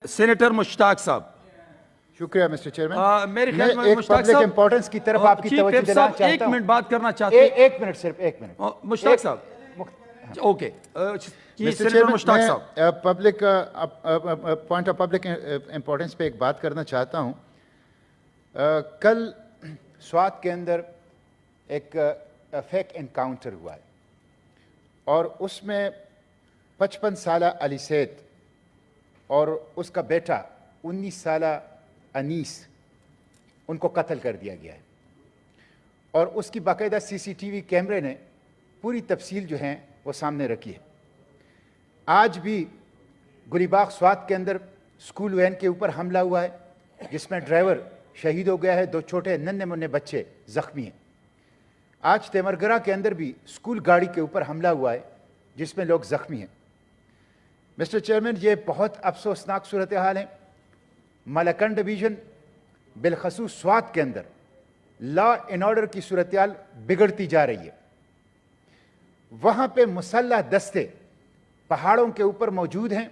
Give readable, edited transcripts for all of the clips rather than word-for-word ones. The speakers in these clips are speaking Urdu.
سینیٹر مشتاق صاحب. شکریہ مسٹر چیئرمین. میرے خیال میں ایک مشتاق پبلک صاحب امپورٹنس کی طرف آپ کی چیف توجہ وپ دلانا صاحب چاہتا ایک ہوں. منٹ بات کرنا چاہتے ہیں. ایک منٹ صرف ایک منٹ. مشتاق صاحب اوکے سینیٹر مشتاق صاحب public point of public importance پہ ایک بات کرنا چاہتا ہوں. کل سوات کے اندر ایک فیک انکاؤنٹر ہوا ہے اور اس میں 55 سالہ علی سید اور اس کا بیٹا 19 سالہ انیس ان کو قتل کر دیا گیا ہے اور اس کی باقاعدہ سی سی ٹی وی کیمرے نے پوری تفصیل جو ہیں وہ سامنے رکھی ہے. آج بھی گلی باغ سوات کے اندر اسکول وین کے اوپر حملہ ہوا ہے جس میں ڈرائیور شہید ہو گیا ہے, 2 چھوٹے ننھے منھے بچے زخمی ہیں. آج تیمرگرہ کے اندر بھی اسکول گاڑی کے اوپر حملہ ہوا ہے جس میں لوگ زخمی ہیں. مسٹر چیئرمین, یہ بہت افسوسناک صورتحال ہے. مالاکنڈ ڈویژن بالخصوص سوات کے اندر لا اینڈ آرڈر کی صورتحال بگڑتی جا رہی ہے. وہاں پہ مسلح دستے پہاڑوں کے اوپر موجود ہیں,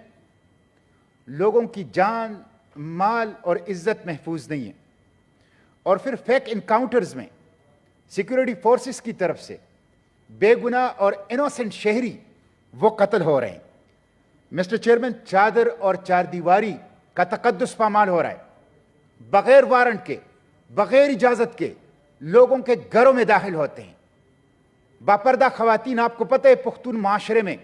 لوگوں کی جان مال اور عزت محفوظ نہیں ہے, اور پھر فیک انکاؤنٹرز میں سیکیورٹی فورسز کی طرف سے بے گناہ اور انوسنٹ شہری وہ قتل ہو رہے ہیں. مسٹر چیئرمین, چادر اور چار دیواری کا تقدس پامال ہو رہا ہے. بغیر وارنٹ کے, بغیر اجازت کے لوگوں کے گھروں میں داخل ہوتے ہیں. باپردہ خواتین, آپ کو پتہ ہے پختون معاشرے میں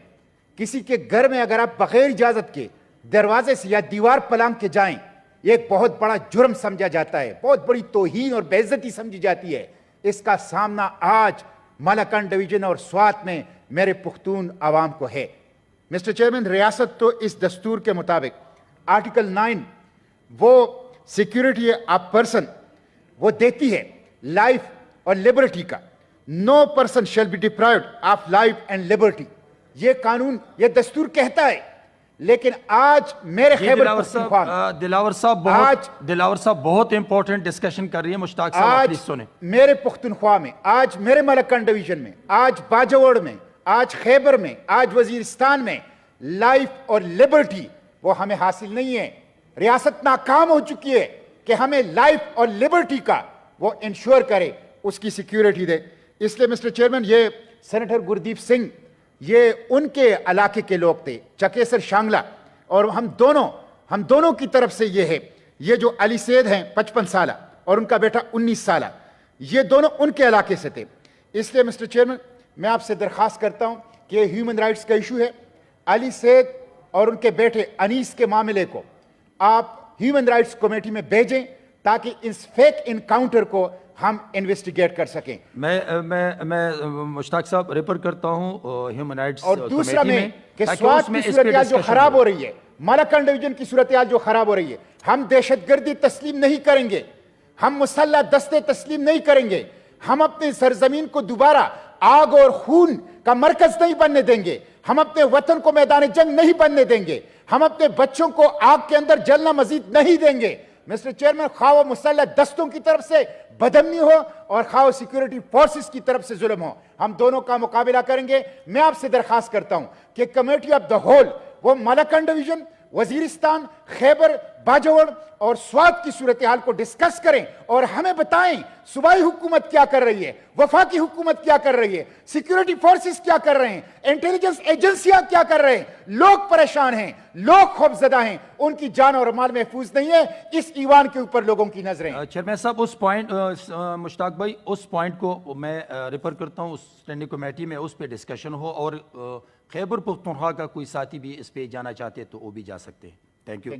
کسی کے گھر میں اگر آپ بغیر اجازت کے دروازے سے یا دیوار پلانگ کے جائیں, یہ ایک بہت بڑا جرم سمجھا جاتا ہے, بہت بڑی توہین اور بے عزتی سمجھی جاتی ہے. اس کا سامنا آج مالاکنڈ ڈویژن اور سوات میں میرے پختون عوام کو ہے. مسٹر چیئرمین, ریاست تو اس دستور کے مطابق آرٹیکل 9 وہ سیکیورٹی آف پرسن وہ دیتی ہے لائف اور لبرٹی کا. No person shall be deprived of life and liberty, یہ قانون یہ دستور کہتا ہے. لیکن آج میرے خیبر پختونخوا میں دلاور صاحب بہت امپورٹنٹ ڈسکشن کر رہی ہے. مشتاق صاحب پلیز سنیں. میرے پختونخوا میں, آج میرے مالاکنڈ ڈویژن میں, آج باجوڑ میں, آج خیبر میں, آج وزیرستان میں لائف اور لبرٹی وہ ہمیں حاصل نہیں ہے. ریاست ناکام ہو چکی ہے کہ ہمیں لائف اور لبرٹی کا وہ انشور کرے, اس کی سیکیورٹی دے. اس لیے مسٹر چیئرمین, یہ سینیٹر گردیپ سنگھ یہ ان کے علاقے کے لوگ تھے, چکیسر شانگلا, اور ہم دونوں کی طرف سے یہ ہے, یہ جو علی سید ہیں 55 سالہ اور ان کا بیٹا 19 سالہ, یہ دونوں ان کے علاقے سے تھے. اس لیے مسٹر چیئرمین, میں آپ سے درخواست کرتا ہوں کہ یہ ہیومن رائٹس کا ایشو ہے. علی سید اور ان کے بیٹے انیس کے معاملے کو آپ ہیومن رائٹس کمیٹی میں بھیجیں تاکہ اس فیک انکاؤنٹر کو ہم انویسٹیگیٹ کر سکیں. میں مشتاق صاحب ریفر کرتا ہوں ہیومن رائٹس اور دوسرا میں کہ سوات کی صورتحال جو خراب ہو رہی ہے, مالاکنڈ ڈویژن کی صورتحال جو خراب ہو رہی ہے, ہم دہشت گردی تسلیم نہیں کریں گے, ہم مسلح دستے تسلیم نہیں کریں گے, ہم اپنی سرزمین کو دوبارہ آگ اور خون کا مرکز نہیں بننے دیں گے, ہم اپنے وطن کو میدان جنگ نہیں بننے دیں گے, ہم اپنے بچوں کو آگ کے اندر جلنا مزید نہیں دیں گے. مسٹر چیئرمین, خواہ وہ مسلح دستوں کی طرف سے بدامنی ہو اور خواہ وہ سیکیورٹی فورسز کی طرف سے ظلم ہو, ہم دونوں کا مقابلہ کریں گے. میں آپ سے درخواست کرتا ہوں کہ کمیٹی آف دا ہول وہ مالاکنڈ ڈویژن, وزیرستان, خیبر, باجوڑ اور سوات کی صورتحال کو ڈسکس کریں اور ہمیں بتائیں صوبائی حکومت کیا کر رہی ہے, وفاقی حکومت کیا کر رہی ہے, سیکیورٹی فورسز کیا کر رہے ہیں, انٹیلیجنس ایجنسیاں کیا کر رہے ہیں. لوگ پریشان ہیں, لوگ خوفزدہ ہیں, ان کی جان اور مال محفوظ نہیں ہے. اس ایوان کے اوپر لوگوں کی نظریں. چیئرمین صاحب, اس پوائنٹ مشتاق بھائی, اس پوائنٹ کو میں ریفر کرتا ہوں اس اسٹینڈنگ کمیٹی میں, اس پہ ڈسکشن ہو, اور خیبر پختونخوا کا کوئی ساتھی بھی اس پہ جانا چاہتے تو وہ بھی جا سکتے ہیں. Thank you.